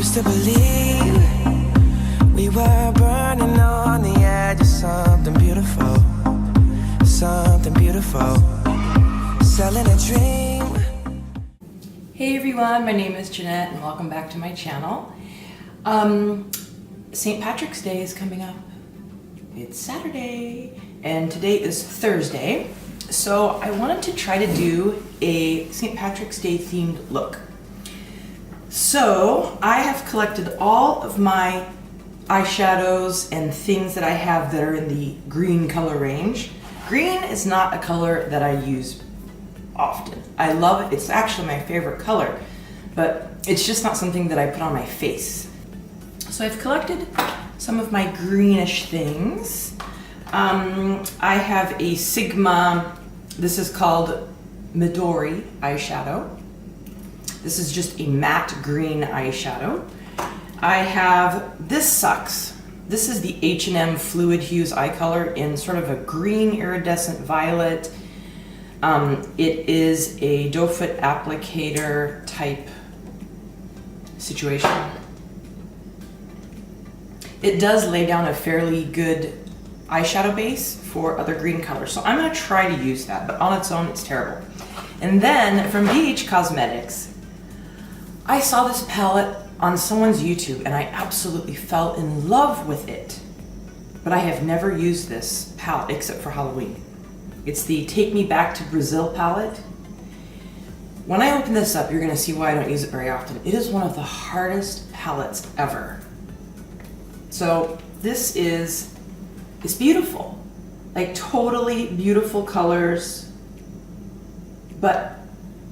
Used to believe we were burning on the edge of something beautiful, something beautiful, selling a dream. Hey everyone, my name is Jeanette and welcome back to my channel. St. Patrick's Day is coming up. It's Saturday and today is Thursday. So I wanted to try to do a St. Patrick's Day themed look. So I have collected all of my eyeshadows and things that I have that are in the green color range. Green is not a color that I use often. I love it. It's actually my favorite color, but it's just not something that I put on my face. So I've collected some of my greenish things. I have a Sigma, this is called Midori eyeshadow. This is just a matte green eyeshadow. I have, this sucks. This is the H&M Fluid Hues eye color in sort of a green iridescent violet. It is a doe foot applicator type situation. It does lay down a fairly good eyeshadow base for other green colors, so I'm gonna try to use that, but on its own it's terrible. And then from BH Cosmetics, I saw this palette on someone's YouTube and I absolutely fell in love with it, but I have never used this palette except for Halloween. It's the Take Me Back to Brazil palette. When I open this up, you're gonna see why I don't use it very often. It is one of the hardest palettes ever. So this is, it's beautiful. Like totally beautiful colors, but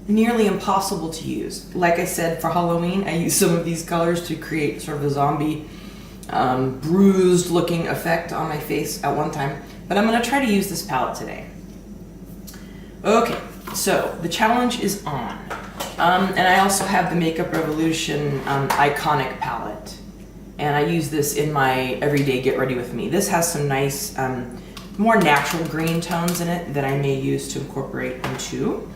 nearly impossible to use. Like I said, for Halloween, I used some of these colors to create sort of a zombie, bruised looking effect on my face at one time. But I'm gonna try to use this palette today. Okay, so the challenge is on. And I also have the Makeup Revolution Iconic palette. And I use this in my everyday Get Ready With Me. This has some nice, more natural green tones in it that I may use to incorporate into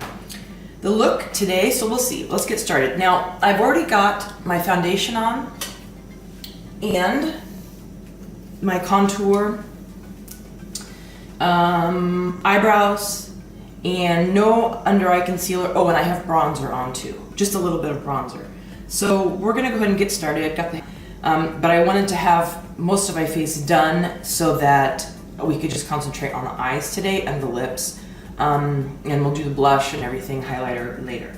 the look today. So we'll see, let's get started. Now, I've already got my foundation on and my contour, eyebrows, and no under eye concealer. Oh, and I have bronzer on too, just a little bit of bronzer. So we're gonna go ahead and get started. I've got the, but I wanted to have most of my face done so that we could just concentrate on the eyes today and the lips. And we'll do the blush and everything, highlighter later.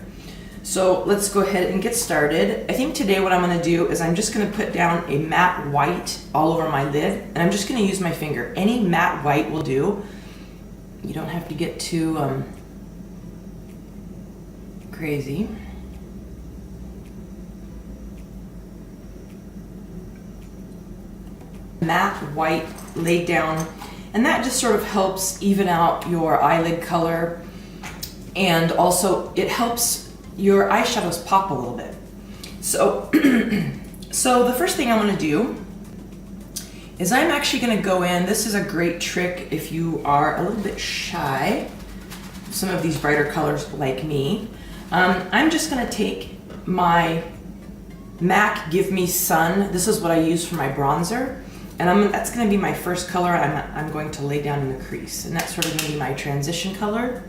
So let's go ahead and get started. I think today what I'm gonna do is I'm just gonna put down a matte white all over my lid, and I'm just gonna use my finger. Any matte white will do. You don't have to get too crazy. Matte white laid down, and that just sort of helps even out your eyelid color, and also it helps your eyeshadows pop a little bit. So, so the first thing I'm gonna do is I'm actually gonna go in, this is a great trick if you are a little bit shy, some of these brighter colors like me. I'm just gonna take my MAC Give Me Sun, this is what I use for my bronzer, and that's gonna be my first color I'm going to lay down in the crease, and that's sort of gonna be my transition color.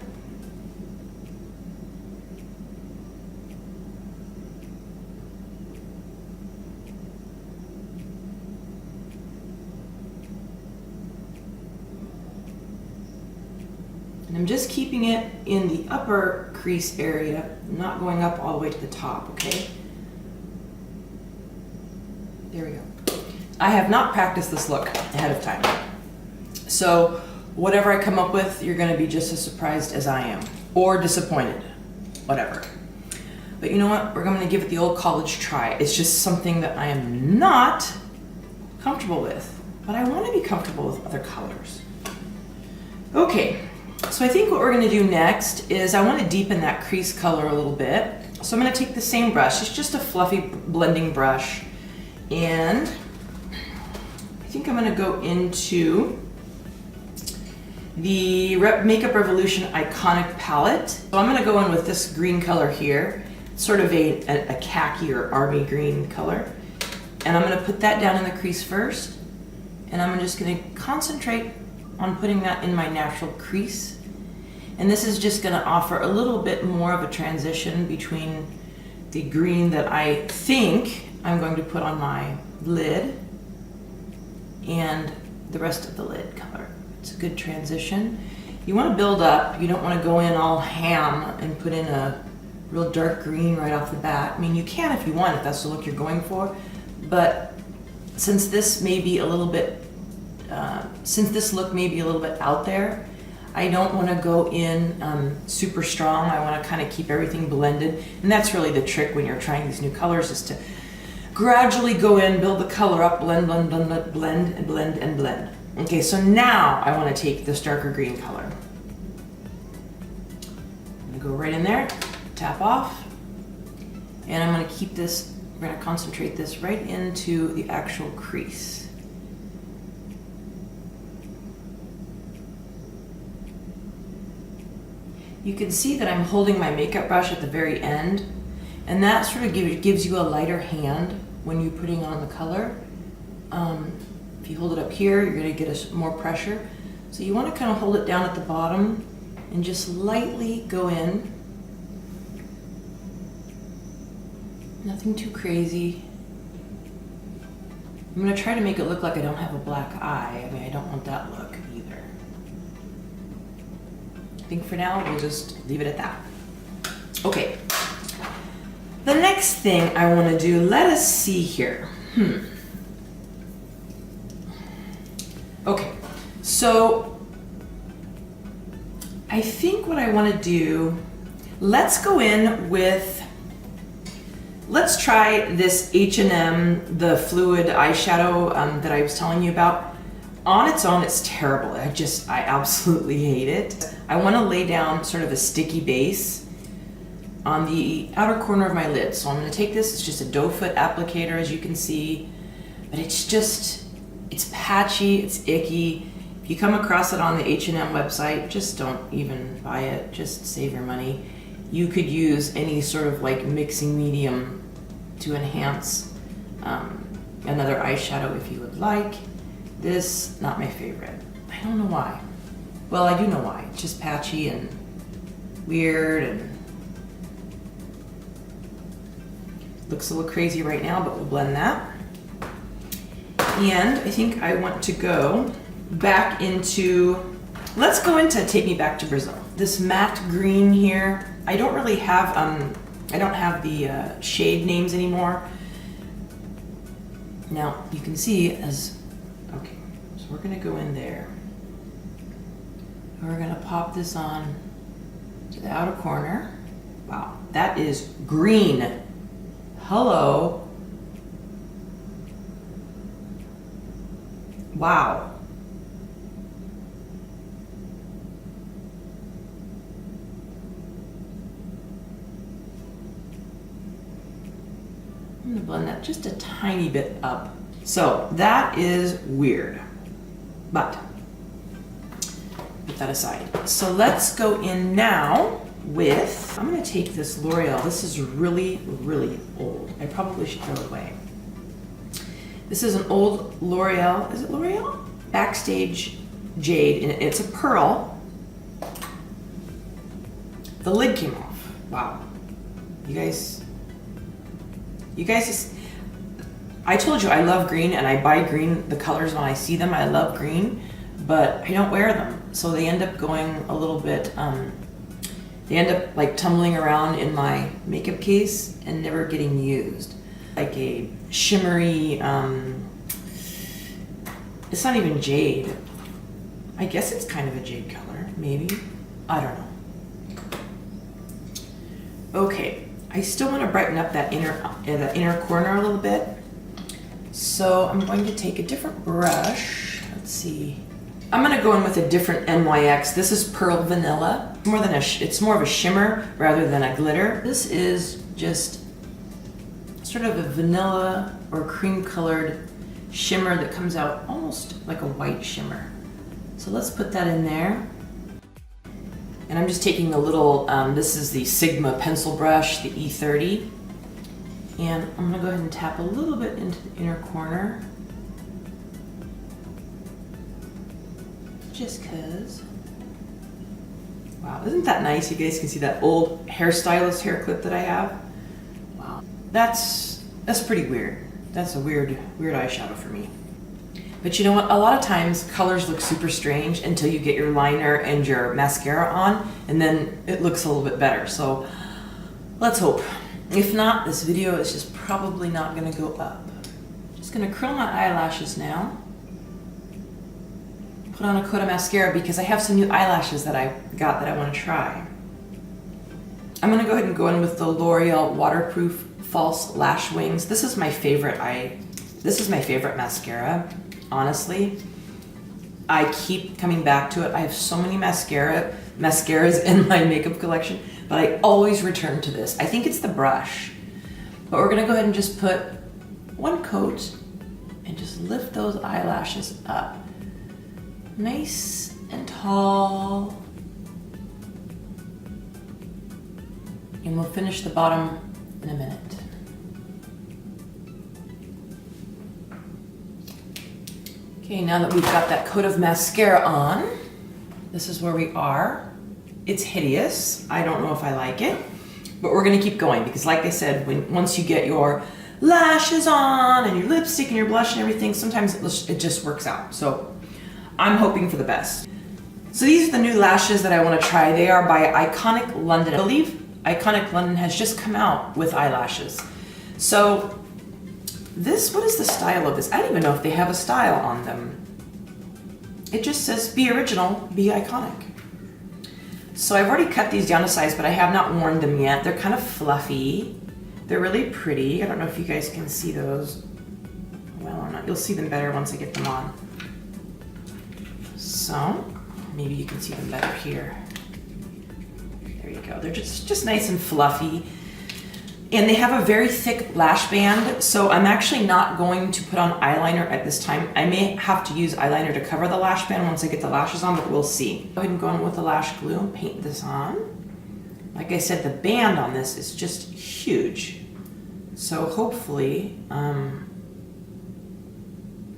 And I'm just keeping it in the upper crease area, not going up all the way to the top, okay? There we go. I have not practiced this look ahead of time. So whatever I come up with, you're gonna be just as surprised as I am, or disappointed, whatever. But you know what? We're gonna give it the old college try. It's just something that I am not comfortable with, but I wanna be comfortable with other colors. Okay, so I think what we're gonna do next is I wanna deepen that crease color a little bit. So I'm gonna take the same brush, it's just a fluffy blending brush, and I think I'm gonna go into the Makeup Revolution Iconic palette. So I'm gonna go in with this green color here, sort of a khaki or army green color. And I'm gonna put that down in the crease first, and I'm just gonna concentrate on putting that in my natural crease. And this is just gonna offer a little bit more of a transition between the green that I think I'm going to put on my lid and the rest of the lid color. It's a good transition. You wanna build up, you don't wanna go in all ham and put in a real dark green right off the bat. I mean, you can if you want, if that's the look you're going for, but since this may be a little bit, since this look may be a little bit out there, I don't want to go in super strong. I want to kind of keep everything blended, and that's really the trick when you're trying these new colors, is to gradually go in, build the color up, blend, blend, blend, blend, blend, and blend, and blend. Okay, so now I want to take this darker green color. I'm going to go right in there, tap off, and I'm going to keep this, we're going to concentrate this right into the actual crease. You can see that I'm holding my makeup brush at the very end, and that sort of gives you a lighter hand when you're putting on the color. If you hold it up here, you're going to get more pressure. So you want to kind of hold it down at the bottom and just lightly go in. Nothing too crazy. I'm going to try to make it look like I don't have a black eye. I mean, I don't want that look either. I think for now, we'll just leave it at that. Okay. The next thing I want to do, let us see here. Okay, so I think what I want to do, let's go in with, let's try this H&M, the fluid eyeshadow that I was telling you about. On its own, it's terrible. I absolutely hate it. I want to lay down sort of a sticky base on the outer corner of my lid. So I'm going to take this, it's just a doe foot applicator, as you can see, but it's patchy, it's icky. If you come across it on the H&M website, just don't even buy it, just save your money. You could use any sort of like mixing medium to enhance another eyeshadow if you would like. This, not my favorite. I don't know why. Well, I do know why. It's just patchy and weird and looks a little crazy right now, but we'll blend that. And I think I want to go back into, let's go into Take Me Back to Brazil. This matte green here, I don't really have, I don't have the shade names anymore. Now, you can see okay, so we're gonna go in there. And we're gonna pop this on to the outer corner. Wow, that is green. Hello. Wow. I'm gonna blend that just a tiny bit up. So that is weird, but put that aside. So let's go in now with, I'm gonna take this L'Oreal. This is really, really old. I probably should throw it away. This is an old L'Oreal, is it L'Oreal? Backstage Jade, and it's a pearl. The lid came off. Wow. You guys, I told you I love green and I buy green, the colors when I see them, I love green, but I don't wear them. So they end up going a little bit, they end up like tumbling around in my makeup case and never getting used. Like a shimmery, it's not even jade. I guess it's kind of a jade color, maybe. I don't know. Okay, I still want to brighten up that inner corner a little bit. So I'm going to take a different brush. Let's see. I'm going to go in with a different NYX. This is Pearl Vanilla. It's more of a shimmer rather than a glitter. This is just sort of a vanilla or cream colored shimmer that comes out almost like a white shimmer. So let's put that in there. And I'm just taking a little, this is the Sigma pencil brush, the E30. And I'm gonna go ahead and tap a little bit into the inner corner. Just cause. Wow, isn't that nice? You guys can see that old hairstylist hair clip that I have. Wow, that's pretty weird. That's a weird eyeshadow for me. But you know what? A lot of times colors look super strange until you get your liner and your mascara on, and then it looks a little bit better. So let's hope. If not, this video is just probably not gonna go up. Just gonna curl my eyelashes now. Put on a coat of mascara because I have some new eyelashes that I got that I want to try. I'm gonna go ahead and go in with the L'Oreal Waterproof False Lash Wings. This is my favorite mascara, honestly. I keep coming back to it. I have so many mascaras in my makeup collection, but I always return to this. I think it's the brush. But we're gonna go ahead and just put one coat and just lift those eyelashes up. Nice and tall. And we'll finish the bottom in a minute. Okay, now that we've got that coat of mascara on, this is where we are. It's hideous. I don't know if I like it, but we're gonna keep going because like I said, once you get your lashes on and your lipstick and your blush and everything, sometimes it just works out. So I'm hoping for the best. So these are the new lashes that I want to try. They are by Iconic London. I believe Iconic London has just come out with eyelashes. So what is the style of this? I don't even know if they have a style on them. It just says be original, be iconic. So I've already cut these down to size, but I have not worn them yet. They're kind of fluffy. They're really pretty. I don't know if you guys can see those. Well, or not. You'll see them better once I get them on. So maybe you can see them better here. There you go. They're just nice and fluffy. And they have a very thick lash band, so I'm actually not going to put on eyeliner at this time. I may have to use eyeliner to cover the lash band once I get the lashes on, but we'll see. Go ahead and go in with the lash glue and paint this on. Like I said, the band on this is just huge. So hopefully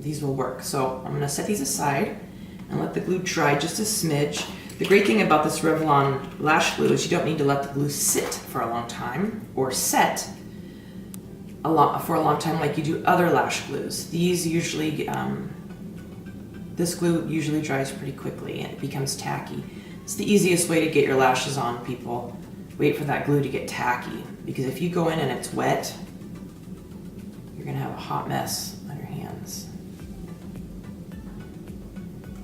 these will work. So I'm gonna set these aside and let the glue dry just a smidge. The great thing about this Revlon lash glue is you don't need to let the glue sit for a long time or set for a long time like you do other lash glues. These usually, this glue usually dries pretty quickly and it becomes tacky. It's the easiest way to get your lashes on, people. Wait for that glue to get tacky, because if you go in and it's wet, you're gonna have a hot mess on your hands.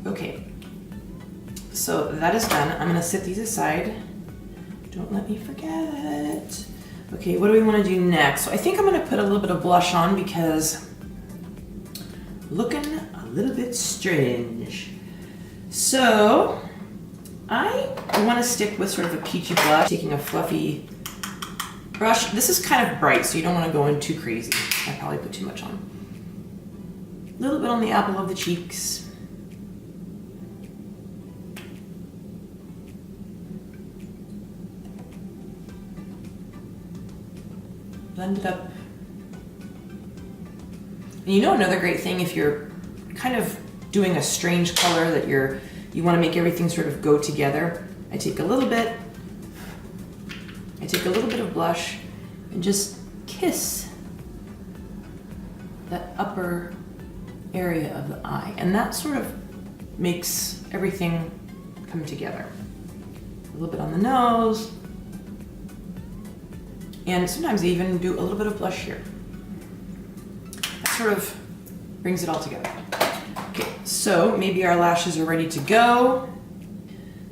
Okay. So that is done. I'm gonna set these aside. Don't let me forget. Okay, what do we wanna do next? So I think I'm gonna put a little bit of blush on because looking a little bit strange. So I wanna stick with sort of a peachy blush, taking a fluffy brush. This is kind of bright, so you don't wanna go in too crazy. I probably put too much on. A little bit on the apple of the cheeks. Blend it up. And you know another great thing, if you're kind of doing a strange color that you want to make everything sort of go together, I take a little bit of blush and just kiss that upper area of the eye, and that sort of makes everything come together. A little bit on the nose. And sometimes I even do a little bit of blush here. That sort of brings it all together. Okay, so maybe our lashes are ready to go.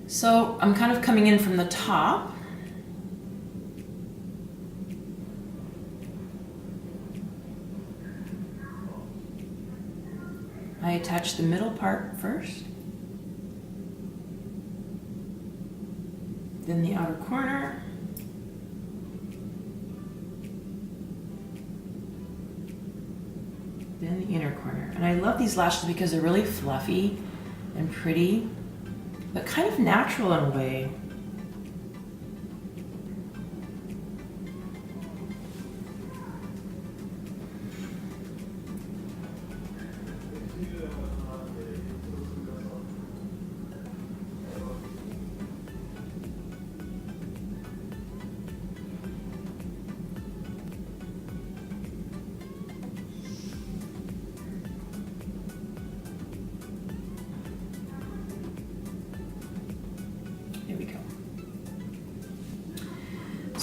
So I'm kind of coming in from the top. I attach the middle part first. Then the outer corner. Then the inner corner. And I love these lashes because they're really fluffy and pretty, but kind of natural in a way.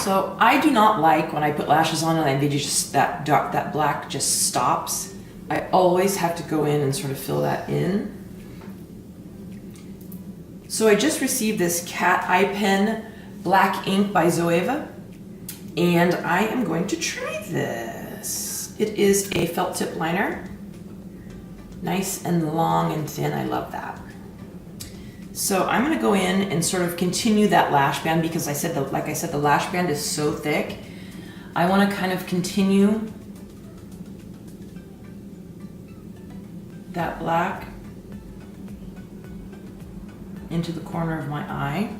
So I do not like when I put lashes on and they just, that dark, that black just stops. I always have to go in and sort of fill that in. So I just received this cat eye pen black ink by Zoeva, and I am going to try this. It is a felt tip liner. Nice and long and thin, I love that. So I'm gonna go in and sort of continue that lash band because like I said, the lash band is so thick. I wanna kind of continue that black into the corner of my eye.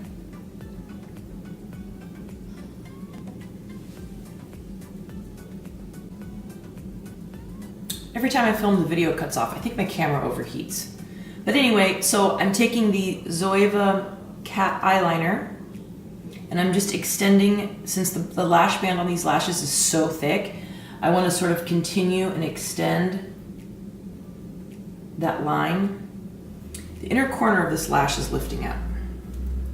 Every time I film, the video cuts off. I think my camera overheats. But anyway, so I'm taking the Zoeva cat eyeliner and I'm just extending, since the lash band on these lashes is so thick, I want to sort of continue and extend that line. The inner corner of this lash is lifting up.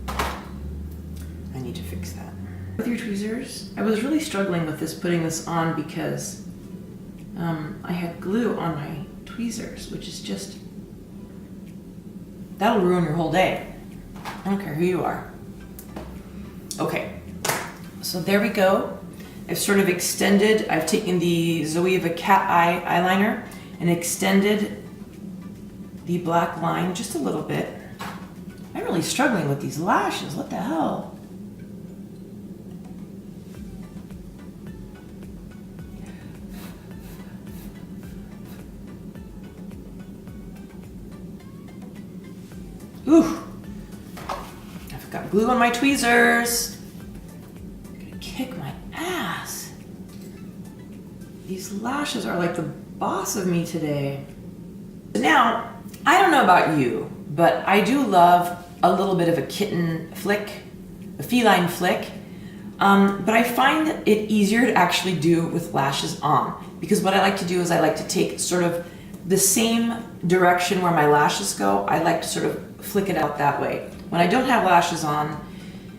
I need to fix that. With your tweezers, I was really struggling with this, putting this on because I had glue on my tweezers, which is just, that'll ruin your whole day. I don't care who you are. Okay, so there we go. I've sort of extended, I've taken the Zoeva cat eye eyeliner and extended the black line just a little bit. I'm really struggling with these lashes, what the hell? Ooh, I've got glue on my tweezers. I'm gonna kick my ass. These lashes are like the boss of me today. Now, I don't know about you, but I do love a little bit of a kitten flick, a feline flick. But I find it easier to actually do with lashes on, because what I like to do is I like to take sort of the same direction where my lashes go. I like to sort of flick it out that way. When I don't have lashes on,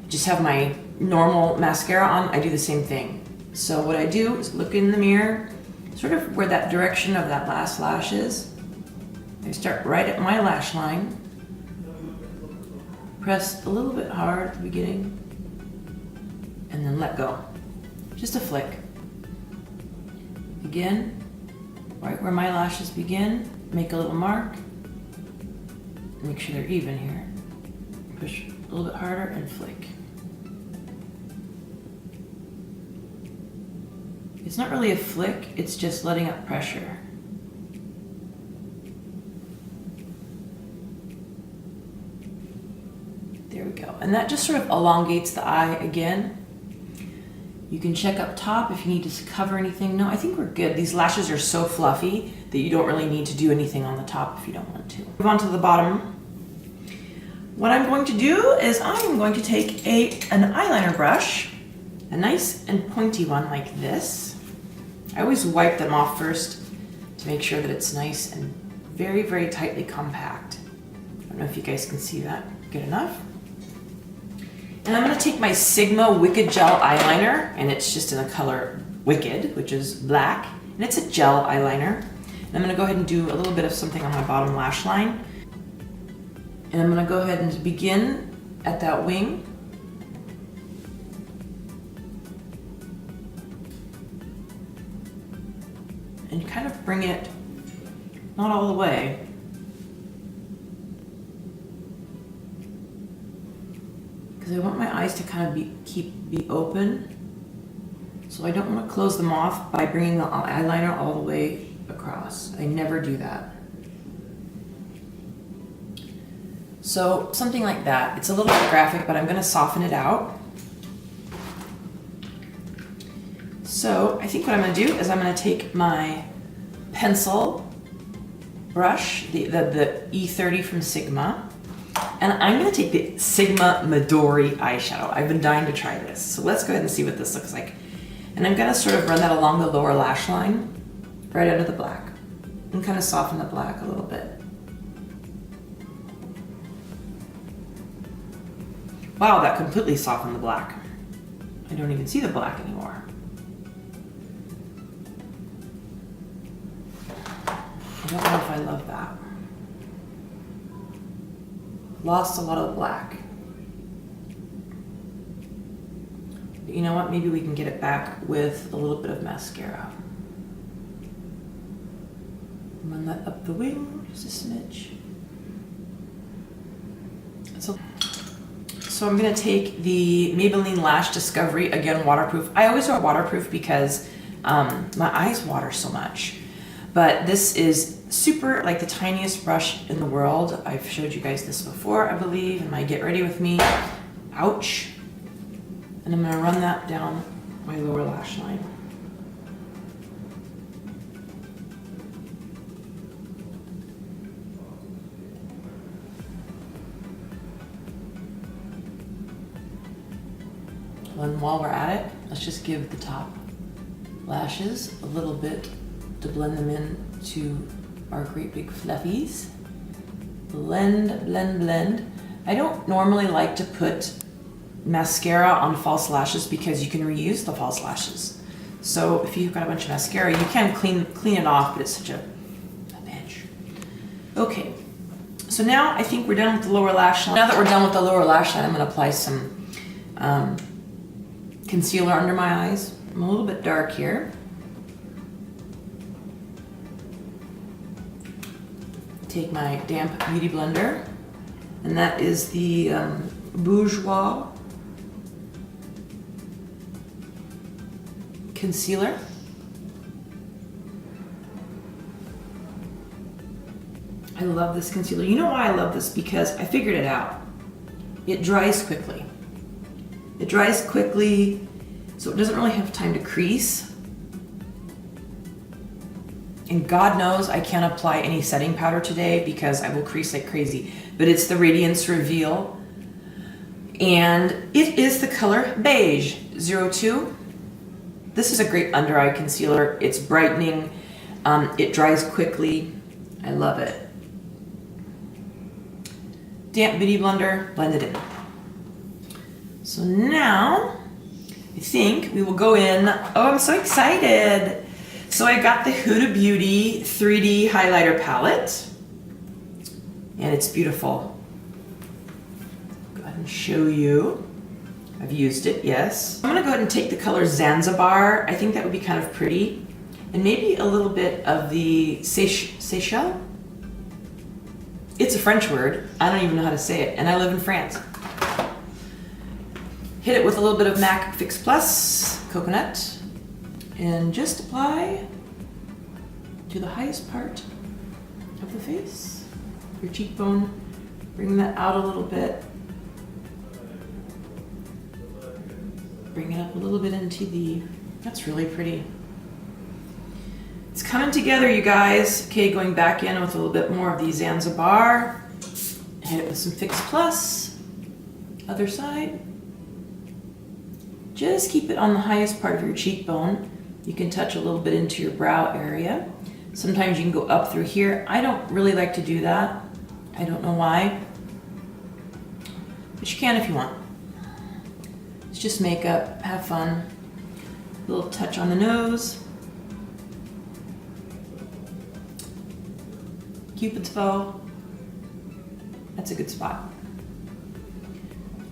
just have my normal mascara on, I do the same thing. So what I do is look in the mirror, sort of where that direction of that last lash is. I start right at my lash line, press a little bit hard at the beginning, and then let go. Just a flick. Again, right where my lashes begin, make a little mark. Make sure they're even here. Push a little bit harder and flick. It's not really a flick, it's just letting up pressure. There we go. And that just sort of elongates the eye again. You can check up top if you need to cover anything. No, I think we're good. These lashes are so fluffy that you don't really need to do anything on the top if you don't want to. Move on to the bottom. What I'm going to do is I'm going to take an eyeliner brush, a nice and pointy one like this. I always wipe them off first to make sure that it's nice and very, very tightly compact. I don't know if you guys can see that good enough. And I'm going to take my Sigma Wicked Gel eyeliner, and it's just in the color Wicked, which is black, and it's a gel eyeliner. And I'm going to go ahead and do a little bit of something on my bottom lash line. And I'm going to go ahead and begin at that wing. And kind of bring it, not all the way, because I want my eyes to kind of be open. So I don't want to close them off by bringing the eyeliner all the way across. I never do that. So something like that. It's a little bit graphic, but I'm going to soften it out. So I think what I'm going to do is I'm going to take my pencil brush, the E30 from Sigma, and I'm going to take the Sigma Midori eyeshadow. I've been dying to try this. So let's go ahead and see what this looks like. And I'm going to sort of run that along the lower lash line, right under the black, and kind of soften the black a little bit. Wow, that completely softened the black. I don't even see the black anymore. I don't know if I love that. Lost a lot of the black. But you know what? Maybe we can get it back with a little bit of mascara. Run that up the wing, just a smidge. So I'm gonna take the Maybelline Lash Discovery, again waterproof. I always wear waterproof because my eyes water so much. But this is super, like the tiniest brush in the world. I've showed you guys this before, I believe, in my Get Ready With Me. Ouch. And I'm gonna run that down my lower lash line. And while we're at it, let's just give the top lashes a little bit to blend them in to our great big fluffies. Blend, blend, blend. I don't normally like to put mascara on false lashes because you can reuse the false lashes. So if you've got a bunch of mascara, you can clean it off, but it's such a bitch. Okay, so now I think we're done with the lower lash line. Now that we're done with the lower lash line, I'm gonna apply some concealer under my eyes. I'm a little bit dark here. Take my damp beauty blender, and that is the Bourjois concealer. I love this concealer. You know why I love this? Because I figured it out. It dries quickly. It dries quickly, so it doesn't really have time to crease. And God knows I can't apply any setting powder today because I will crease like crazy. But it's the Radiance Reveal. And it is the color Beige 02. This is a great under eye concealer. It's brightening. It dries quickly. I love it. Damp beauty blender, blend it in. So now, I think we will go in. Oh, I'm so excited. So I got the Huda Beauty 3D highlighter palette. And it's beautiful. Go ahead and show you. I've used it, yes. I'm gonna go ahead and take the color Zanzibar. I think that would be kind of pretty. And maybe a little bit of the Seychelles? It's a French word. I don't even know how to say it. And I live in France. Hit it with a little bit of MAC Fix Plus Coconut and just apply to the highest part of the face, your cheekbone. Bring that out a little bit. Bring it up a little bit into the, that's really pretty. It's coming together, you guys. Okay, going back in with a little bit more of the Zanzibar. Hit it with some Fix Plus. Other side. Just keep it on the highest part of your cheekbone. You can touch a little bit into your brow area. Sometimes you can go up through here. I don't really like to do that. I don't know why. But you can if you want. It's just makeup, have fun. A little touch on the nose. Cupid's bow. That's a good spot.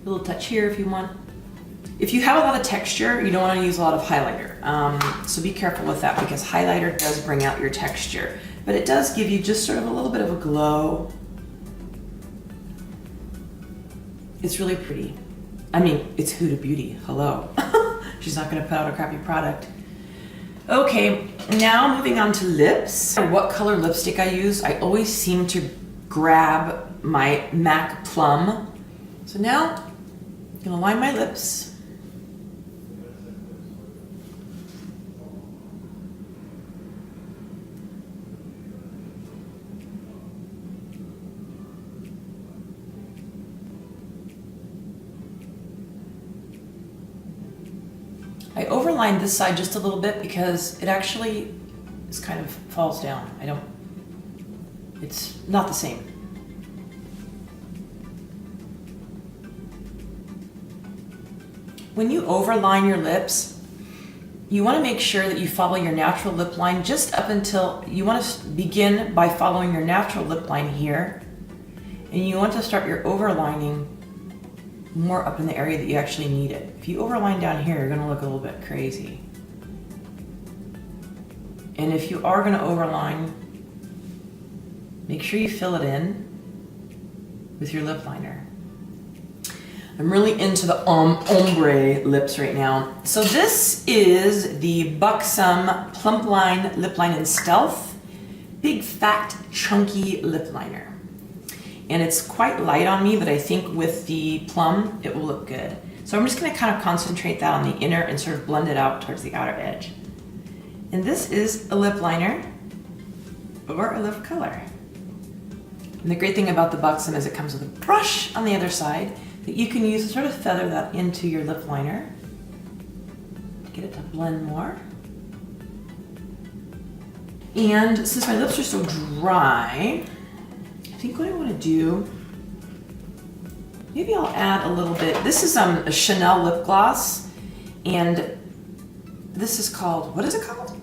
A little touch here if you want. If you have a lot of texture, you don't want to use a lot of highlighter. So be careful with that because highlighter does bring out your texture. But it does give you just sort of a little bit of a glow. It's really pretty. I mean, it's Huda Beauty. Hello. She's not going to put out a crappy product. Okay, now moving on to lips. What color lipstick I use, I always seem to grab my MAC Plum. So now I'm going to line my lips. I overlined this side just a little bit because it actually is kind of falls down. It's not the same. when you overline your lips, you want to make sure that you follow your natural lip line just up until, you want to begin by following your natural lip line here, and you want to start your overlining more up in the area that you actually need it. If you overline down here, you're going to look a little bit crazy. And if you are going to overline, make sure you fill it in with your lip liner. I'm really into the ombre lips right now. So this is the Buxom Plump Line Lip Line in Stealth Big Fat Chunky Lip Liner. And it's quite light on me, but I think with the plum, it will look good. So I'm just gonna kind of concentrate that on the inner and sort of blend it out towards the outer edge. And this is a lip liner or a lip color. And the great thing about the Buxom is it comes with a brush on the other side that you can use to sort of feather that into your lip liner to get it to blend more. And since my lips are so dry, I think what I want to do, maybe I'll add a little bit. This is a Chanel lip gloss, and this is called, what is it called?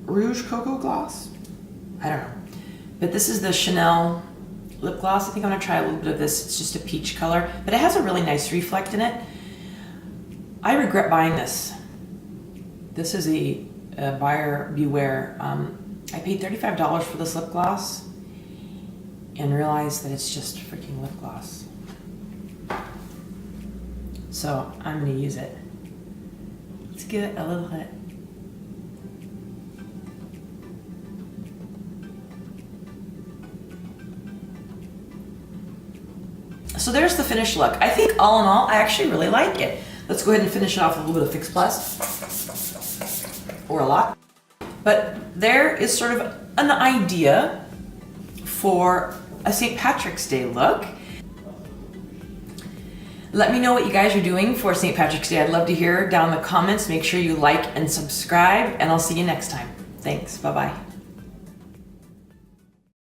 Rouge Cocoa Gloss? I don't know. But this is the Chanel lip gloss. I think I'm gonna try a little bit of this. It's just a peach color, but it has a really nice reflect in it. I regret buying this. This is a buyer beware. I paid $35 for this lip gloss and realized that it's just freaking lip gloss. So I'm gonna use it. Let's give it a little hit. So there's the finished look. I think all in all, I actually really like it. Let's go ahead and finish it off with a little bit of Fix Plus, or a lot. But there is sort of an idea for a St. Patrick's Day look. Let me know what you guys are doing for St. Patrick's Day. I'd love to hear down in the comments. Make sure you like and subscribe, and I'll see you next time. Thanks, bye-bye.